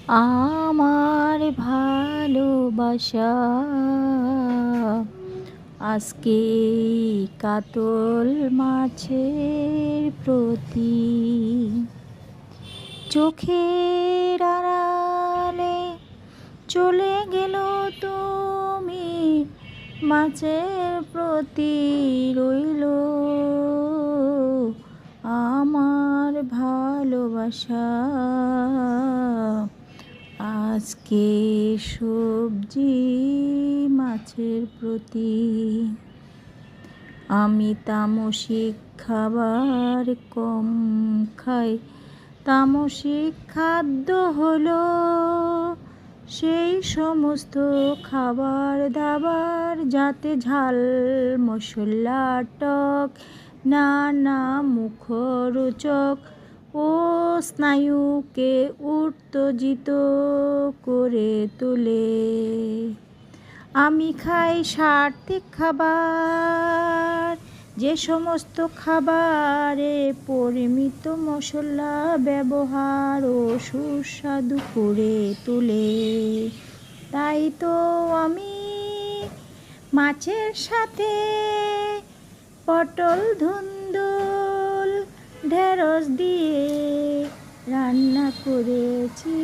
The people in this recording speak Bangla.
আমার ভালোবাসা আজকে কাতল মাছের প্রতি চোখের আড়ালে চলে গেল তুমি, মাছের প্রতি রইল আমার ভালোবাসা। আজকে সবজি মাছের প্রতি আমি তামসিক খাবার কম খাই, তামসিক খাদ্য হলো সেই সমস্ত খাবার দাবার যাতে ঝাল মশলা টক নানা মুখরোচক ও স্নায়ুকে উত্তেজিত করে তোলে। আমি খাই সাত্ত্বিক খাবার, যে সমস্ত খাবারে পরিমিত মশলা ব্যবহার ও সুস্বাদু করে তোলে। তাই তো আমি মাছের সাথে পটল ধুন্দুল ঢেঁড়স দিয়ে রান্না করেছি।